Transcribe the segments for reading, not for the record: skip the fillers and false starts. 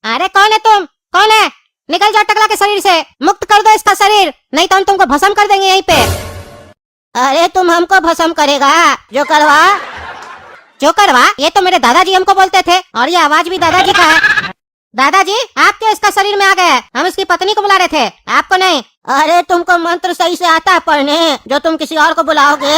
अरे कौन है तुम? कौन है? निकल जाओ टकला के शरीर से, मुक्त कर दो इसका शरीर, नहीं तो हम तुमको भस्म कर देंगे यहीं पे। अरे तुम हमको भस्म करेगा? जो करवा ये तो मेरे दादाजी हमको बोलते थे, और ये आवाज भी दादाजी का है। दादाजी आप क्यों इसका शरीर में आ गए? हम इसकी पत्नी को बुला रहे थे, आपको नहीं। अरे तुमको मंत्र सही से आता है पढ़ने जो तुम किसी और को बुलाओगे?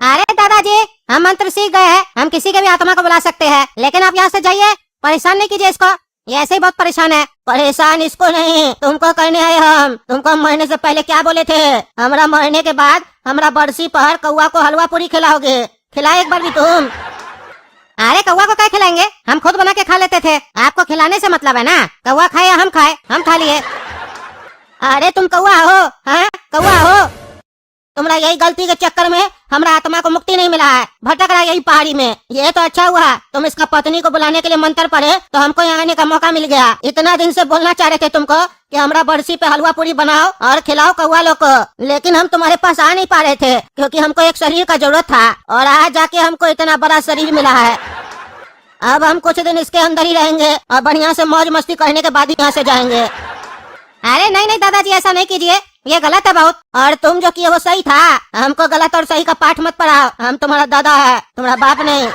अरे दादाजी हम मंत्र सीख गए हैं, हम किसी के भी आत्मा को बुला सकते हैं, लेकिन आप यहाँ से जाइए, परेशान नहीं कीजिए इसको, ये ऐसे ही बहुत परेशान है। परेशान इसको नहीं, तुमको करने आए हम। तुमको मरने से पहले क्या बोले थे? हमरा मरने के बाद हमरा बरसी पर कौआ को हलवा पूरी खिलाओगे, खिलाए एक बार भी तुम? अरे कौआ को क्या खिलाएंगे, हम खुद बना के खा लेते थे, आपको खिलाने से मतलब है ना? कौआ खाए या हम खाए, हम खा लिए। अरे तुम कौआ हो? हाँ कौआ हो? तुम्हारा यही गलती के चक्कर में हमरा आत्मा को मुक्ति नहीं मिला है, भटक रहा है यही पहाड़ी में। ये तो अच्छा हुआ तुम इसका पत्नी को बुलाने के लिए मंत्र पढ़े तो हमको यहाँ आने का मौका मिल गया। इतना दिन से बोलना चाह रहे थे तुमको कि हमरा बरसी पे हलवा पूरी बनाओ और खिलाओ कौआ लोग को, लेकिन हम तुम्हारे पास आ नहीं पा रहे थे क्योंकि हमको एक शरीर का जरूरत था, और आज जाके हमको इतना बड़ा शरीर मिला है। अब हम कुछ दिन इसके अंदर ही रहेंगे और बढ़िया से मौज मस्ती करने के बाद ही यहाँ से जाएंगे। अरे नहीं नहीं दादाजी ऐसा नहीं कीजिए, ये गलत है बहुत, और तुम जो किए वो सही था। हमको गलत और सही का पाठ मत पढ़ाओ, हम तुम्हारा दादा है, तुम्हारा बाप नहीं।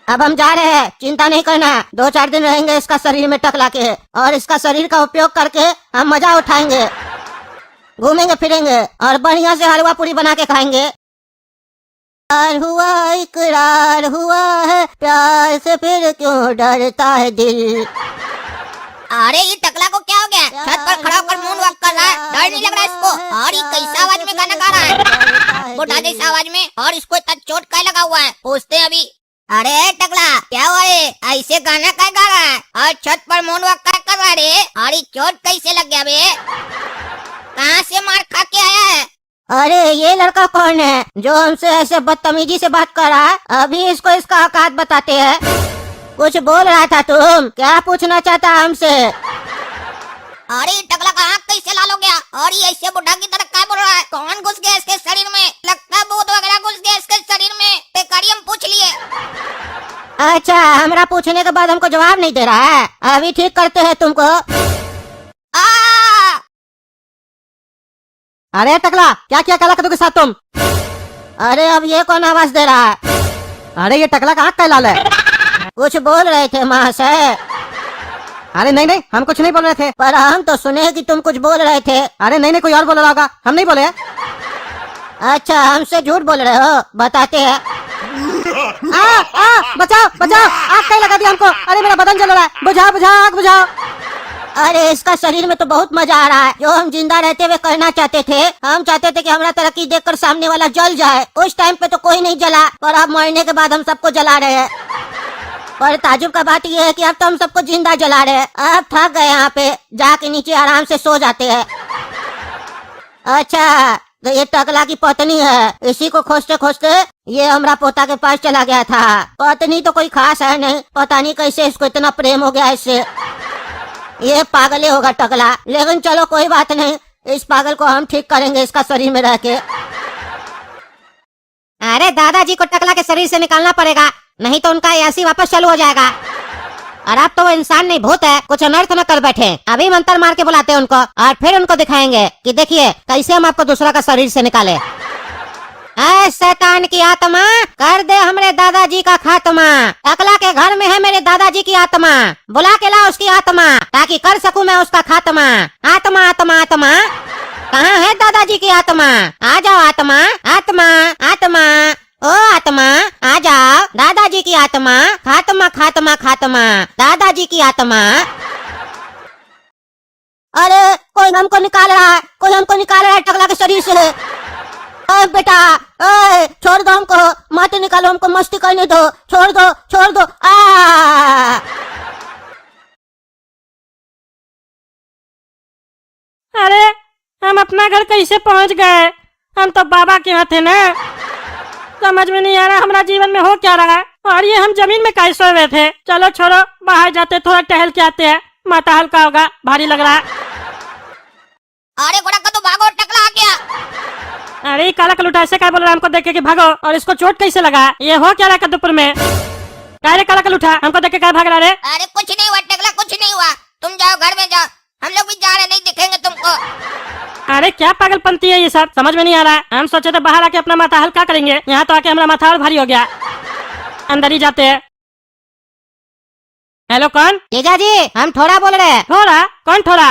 अब हम जा रहे हैं, चिंता नहीं करना, 2-4 दिन रहेंगे इसका शरीर में टकला के, और इसका शरीर का उपयोग करके हम मजा उठाएंगे, घूमेंगे फिरेंगे और बढ़िया से हलवा पूरी बना के खाएंगे। हुआ इकरार हुआ है, प्यार से फिर क्यों डरता है दिल। अरे ये टकला को क्या हो गया? छत पर खड़ा होकर मून वॉक कर रहा है, डर नहीं लग रहा इसको? और ये कैसा आवाज में गाना गा रहा है, बुढ़ा जैसा आवाज में, और इसको इतना चोट क्या लगा हुआ है? पूछते हैं अभी। अरे टकला क्या हुआ रे, ऐसे गाना क्या गा रहा है और छत पर मून वॉक क्या कर रहा है रे? और ये चोट कैसे लग गया बे? कहाँ से मार खा के आया है? अरे ये लड़का कौन है जो हमसे ऐसे बदतमीजी से बात कर रहा है? अभी इसको इसका औकात बताते हैं। कुछ बोल रहा था तुम, क्या पूछना चाहता हमसे? अरे टकला का आँख कैसे लाल हो गया, और ये ऐसे बुढ़ा की तरह क्या बोल रहा है? कौन घुस गया इसके शरीर में? लगता है भूत वगैरह घुस गया इसके शरीर में। बेकारी हम पूछ लिए। अच्छा हमरा पूछने के बाद हमको जवाब नहीं दे रहा है, अभी ठीक करते हैं तुमको। अरे टकला क्या किया काला कद्दू के साथ तुम? अरे अब ये कौन आवाज दे रहा है? अरे ये टकला का आँख क्या लाल है? कुछ बोल रहे थे महाशय। अरे नहीं नहीं हम कुछ नहीं बोल रहे थे, पर हम तो सुने कि तुम कुछ बोल रहे थे। अरे नहीं नहीं कोई और बोल रहा होगा, हम नहीं बोले। अच्छा हमसे झूठ बोल रहे हो, बताते हैं। बचाओ बचाओ, आग क्या लगा दिया हमको, अरे मेरा बदन जल रहा है, बुझाओ बुझाओ आग बुझाओ। अरे इसका शरीर में तो बहुत मजा आ रहा है, जो हम जिंदा रहते हुए करना चाहते थे। हम चाहते थे कि हमारा तरक्की देखकर सामने वाला जल जाए, उस टाइम पे तो कोई नहीं जला, पर अब मरने के बाद हम सबको जला रहे हैं। पर ताजुब का बात यह है कि अब तो हम सबको जिंदा जला रहे हैं। अब थक गए, यहाँ पे जाके नीचे आराम से सो जाते हैं। अच्छा तो ये टकला की पत्नी है, इसी को खोजते खोजते ये हमरा पोता के पास चला गया था। पत्नी तो कोई खास है नहीं, पता नहीं कैसे इसको इतना प्रेम हो गया इससे। ये पागल ही होगा टकला, लेकिन चलो कोई बात नहीं, इस पागल को हम ठीक करेंगे इसका शरीर में रह के। अरे दादाजी को टकला के शरीर से निकालना पड़ेगा, नहीं तो उनका ऐसी वापस चालू हो जाएगा। और अब तो वो इंसान नहीं भूत है, कुछ अनर्थ न कर बैठे। अभी मंत्र मार के बुलाते हैं उनको और फिर उनको दिखाएंगे कि देखिए कैसे हम आपको दूसरा का शरीर से निकाले। ऐ शैतान की आत्मा, कर दे हमरे दादाजी का खात्मा। टकला के घर में है मेरे दादाजी की आत्मा, बुला के ला उसकी आत्मा ताकि कर सकूं मैं उसका खात्मा। आत्मा आत्मा आत्मा, कहाँ है दादाजी की आत्मा? आ जाओ आत्मा आत्मा आत्मा, ओ आत्मा आ जाओ, दादाजी की आत्मा, खात्मा खात्मा खात्मा, दादाजी की आत्मा। अरे कोई हमको निकाल रहा है, कोई हमको निकाल रहा है टकला के शरीर से। ओए बेटा, ओए छोड़ दो हमको, मत निकालो हमको, मस्ती करने दो, छोड़ दो छोड़ दो। अरे हम अपना घर कैसे पहुंच गए? हम तो बाबा के यहाँ थे ना, समझ में नहीं आ रहा हमारा जीवन में हो क्या रहा है। और ये हम जमीन में कैसे सो रहे थे? चलो छोड़ो, बाहर जाते थोड़ा टहल के आते हैं, माथा हल्का होगा, भारी लग रहा है। अरे घोड़ा का तो भागो, टकला आ गया। अरे काला कलूटा ऐसे क्या बोल रहा है हमको देख के कि भागो, और इसको चोट कैसे लगा? ये हो क्या रहा है कद्दूपुर में? क्या रे काला कलूटा, हमको देख के क्या भाग रहा है? अरे कुछ नहीं हुआ टकला, कुछ घर में जाओ, हम लोग भी जा रहे, नहीं दिखेंगे तुमको। अरे क्या पागलपंती है ये सब, समझ में नहीं आ रहा है। हम सोचे थे बाहर आके अपना माथा हल्का करेंगे, यहाँ तो आके हमारा माथा और भारी हो गया। अंदर ही जाते हैं। हेलो, कौन? जीजा जी, हम ठोरा बोल रहे हैं। ठोरा? कौन ठोरा?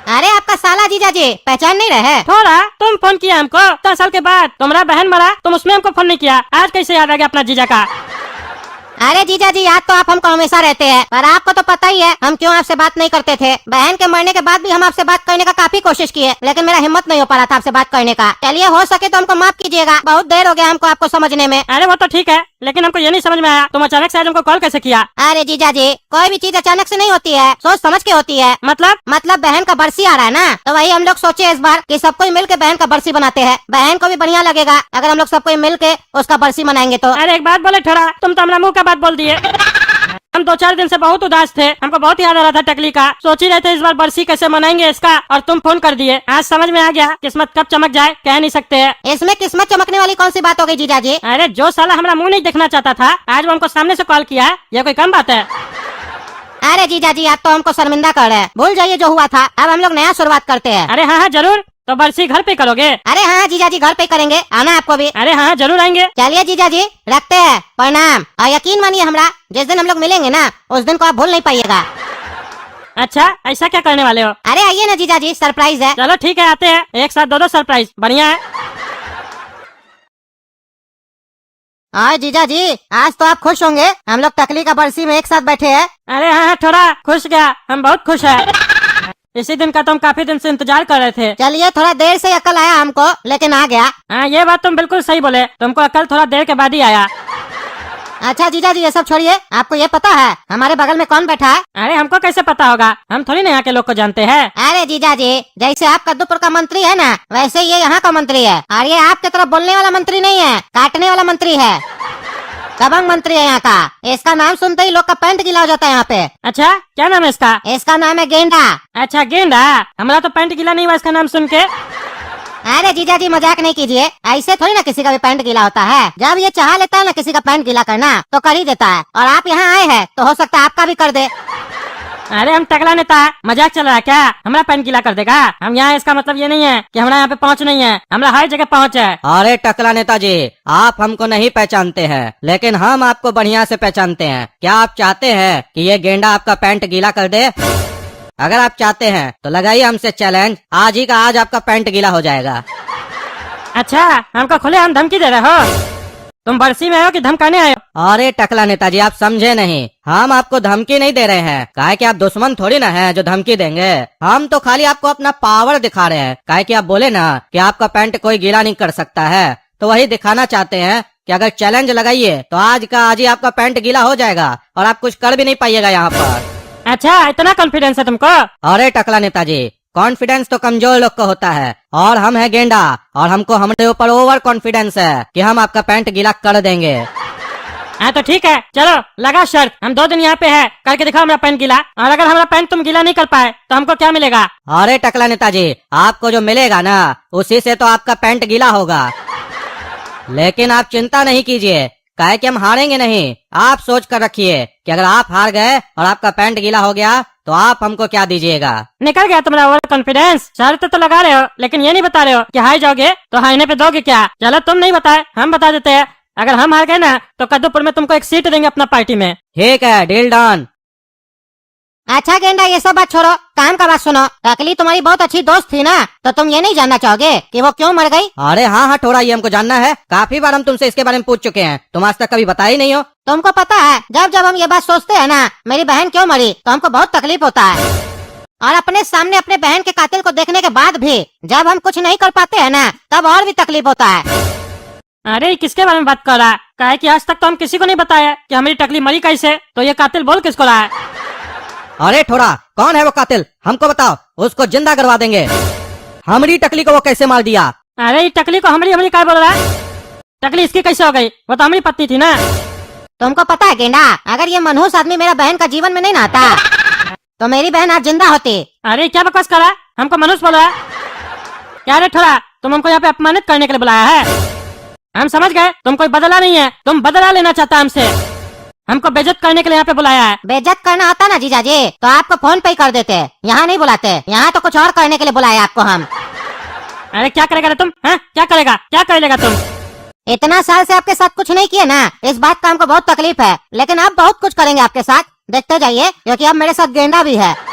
अरे आपका साला जीजा जी, पहचान नहीं रहे? ठोरा? तुम फोन किया हमको 10 साल के बाद? तुम्हारा बहन मरा, तुम उसमें हमको फोन नहीं किया, आज कैसे याद आ गया अपना जीजा का? अरे जीजा जी, याद तो आप हमको हमेशा रहते हैं, पर आपको तो पता ही है हम क्यों आपसे बात नहीं करते थे। बहन के मरने के बाद भी हम आपसे बात करने का काफी कोशिश किए, लेकिन मेरा हिम्मत नहीं हो पा रहा था आपसे बात करने का। चलिए, हो सके तो हमको माफ कीजिएगा, बहुत देर हो गया हमको आपको समझने में। अरे वो तो ठीक है, लेकिन हमको ये नहीं समझ में आया तुम अचानक से आज हमको कॉल कैसे किया? अरे जीजा जी, कोई भी चीज अचानक से नहीं होती है, सोच समझ के होती है। मतलब बहन का बरसी आ रहा है ना, तो वही हम लोग सोचे इस बार कि सब कोई मिल के बहन का बरसी बनाते हैं। बहन को भी बढ़िया लगेगा अगर हम लोग सब कोई मिल के उसका बरसी मनाएंगे तो। अरे एक बात बोले ठोरा, तुम तो हमारा मुंह का बात बोल दिए। हम 2-4 दिन से बहुत उदास थे, हमको बहुत याद आ रहा था टकली का, सोच ही रहे थे इस बार बरसी कैसे मनाएंगे इसका, और तुम फोन कर दिए। आज समझ में आ गया, किस्मत कब चमक जाए कह नहीं सकते हैं। इसमें किस्मत चमकने वाली कौन सी बात हो गई जीजा जी? अरे जो साला हमारा मुंह नहीं देखना चाहता था, आज वो हमको सामने से कॉल किया है, ये कोई कम बात है? अरे जीजा जी, आप तो हमको शर्मिंदा कर रहे हैं। भूल जाइए जो हुआ था, अब हम लोग नया शुरुआत करते हैं। अरे हाँ जरूर, तो बरसी घर पे करोगे? अरे हाँ जीजा जी, घर पे करेंगे, आना आपको भी। अरे हाँ जरूर आएंगे। चलिए जीजा जी, रखते हैं, प्रणाम। और यकीन मानिए हमरा, जिस दिन हम लोग मिलेंगे ना, उस दिन को आप भूल नहीं पाइएगा। अच्छा, ऐसा क्या करने वाले हो? अरे आइए ना जीजा जी, सरप्राइज है। चलो ठीक है, आते हैं, एक साथ 2 सरप्राइज, बढ़िया है। और जीजा जी, आज तो आप खुश होंगे, हम लोग टकली का बरसी में एक साथ बैठे हैं। अरे हाँ थोड़ा खुश गया, हम बहुत खुश है। इसी दिन का तो हम काफी दिन से इंतजार कर रहे थे। चलिए, थोड़ा देर से अकल आया हमको, लेकिन आ गया। हाँ ये बात तुम बिल्कुल सही बोले, तुमको अकल थोड़ा देर के बाद ही आया। अच्छा जीजा जी, ये सब छोड़िए, आपको ये पता है हमारे बगल में कौन बैठा है? अरे हमको कैसे पता होगा, हम थोड़ी ना यहाँ के लोग को जानते हैं। अरे जीजा जी, जैसे आप कद्दूपुर का मंत्री है ना, वैसे ये यहाँ का मंत्री है। और ये आपके तरफ बोलने वाला मंत्री नहीं है, काटने वाला मंत्री है। दबंग मंत्री है यहाँ का। इसका नाम सुनते ही लोग का पैंट गीला हो जाता है यहाँ पे। अच्छा, क्या नाम है इसका? इसका नाम है गेंडा। अच्छा गेंडा, हमारा तो पैंट गीला नहीं हुआ इसका नाम सुन के। अरे जीजा जी, मजाक नहीं कीजिए, ऐसे थोड़ी ना किसी का भी पैंट गीला होता है। जब ये चाह लेता है ना किसी का पैंट गीला करना, तो कर ही देता है। और आप यहाँ आए हैं तो हो सकता है आपका भी कर दे। अरे हम टकला नेता है, मजाक चल रहा है क्या? हमारा पैंट गीला कर देगा? हम यहाँ, इसका मतलब ये नहीं है कि हमारा यहाँ पे पहुँच नहीं है, हमारा हर जगह पहुँच है। अरे टकला नेताजी, आप हमको नहीं पहचानते हैं, लेकिन हम आपको बढ़िया से पहचानते हैं। क्या आप चाहते हैं कि ये गेंडा आपका पैंट गीला कर दे? अगर आप चाहते हैं तो लगाइए हमसे चैलेंज, आज ही का आज आपका पैंट गीला हो जाएगा। अच्छा, हमको खुले हम धमकी दे रहे हो? तुम बरसी में आयो कि धमकाने आयो? अरे टकला नेताजी, आप समझे नहीं, हम आपको धमकी नहीं दे रहे हैं। काहे कि आप दुश्मन थोड़ी ना हैं जो धमकी देंगे। हम तो खाली आपको अपना पावर दिखा रहे हैं। काहे कि आप बोले ना कि आपका पैंट कोई गीला नहीं कर सकता है, तो वही दिखाना चाहते हैं कि अगर चैलेंज लगाइए तो आज का आज ही आपका पैंट गीला हो जाएगा और आप कुछ कर भी नहीं पाइएगा यहाँ पर। अच्छा, इतना कॉन्फिडेंस है तुमको? अरे टकला नेताजी, कॉन्फिडेंस तो कमजोर लोग को होता है, और हम है गेंडा, और हमको हमारे ऊपर ओवर कॉन्फिडेंस है कि हम आपका पैंट गीला कर देंगे। हाँ तो ठीक है, चलो लगा शर्त, हम 2 दिन यहाँ पे है, करके दिखाओ हमारा पैंट गीला, और अगर हमारा पैंट तुम गीला नहीं कर पाए तो हमको क्या मिलेगा? अरे टकला नेताजी, आपको जो मिलेगा ना, उसी से तो आपका पैंट गीला होगा। लेकिन आप चिंता नहीं कीजिए, काहे कि हम हारेंगे नहीं। आप सोच कर रखिए कि अगर आप हार गए और आपका पैंट गीला हो गया तो आप हमको क्या दीजिएगा। निकल गया तुम्हारा ओवर कॉन्फिडेंस। शर्त तो लगा रहे हो, लेकिन ये नहीं बता रहे हो कि हार जाओगे तो हारने पे दोगे क्या? चलो तुम नहीं बताए, हम बता देते हैं। अगर हम हार गए ना तो कद्दूपुर में तुमको एक सीट देंगे अपना पार्टी में। ठीक है, डील डन। अच्छा गेंडा, ये सब बात छोड़ो, काम का बात सुनो। टकली तुम्हारी बहुत अच्छी दोस्त थी ना, तो तुम ये नहीं जानना चाहोगे कि वो क्यों मर गई? अरे हाँ हाँ थोड़ा, ये हमको जानना है। काफी बार हम तुमसे इसके बारे में पूछ चुके हैं, तुम आज तक कभी बताया ही नहीं हो। तुमको पता है, जब जब हम ये बात सोचते हैं ना मेरी बहन क्यों मरी, तो हमको बहुत तकलीफ होता है। और अपने सामने अपने बहन के कातिल को देखने के बाद भी जब हम कुछ नहीं कर पाते हैं ना, तब और भी तकलीफ होता है। अरे किसके बारे में बात कर रहा है? काहे कि आज तक तो हम किसी को नहीं बताया कि हमारी टकली मरी कैसे, तो ये कातिल बोल किसको रहा है? अरे थोड़ा, कौन है वो कातिल, हमको बताओ, उसको जिंदा करवा देंगे। हमारी टकली को वो कैसे मार दिया? अरे ये टकली को हमारी काय बोल रहा है? टकली इसकी कैसे हो गई? वो तो हमारी पत्नी थी ना। तुमको पता है गेंडा, अगर ये मनहूस आदमी मेरा बहन का जीवन में नहीं आता तो मेरी बहन आज जिंदा होती। अरे क्या बकवास कर रहा है? हमको मनुष्य बोल रहा है क्या? रे थोड़ा, तुम हमको यहाँ पे अपमानित करने के लिए बुलाया है? हम समझ गए तुम कोई बदला नहीं है, तुम बदला लेना चाहता हमसे। हमको बेइज्जत करने के लिए यहाँ पे बुलाया है। बेइज्जत करना आता ना जीजा जी तो आपको फोन पे ही कर देते, यहाँ नहीं बुलाते। यहाँ तो कुछ और करने के लिए बुलाया आपको हम। अरे क्या करेगा रे तुम? हैं? क्या करेगा, क्या कर लेगा तुम? इतना साल से आपके साथ कुछ नहीं किए ना, इस बात का हमको बहुत तकलीफ है, लेकिन अब बहुत कुछ करेंगे आपके साथ, देखते जाइए, क्योंकि अब मेरे साथ गेंडा भी है।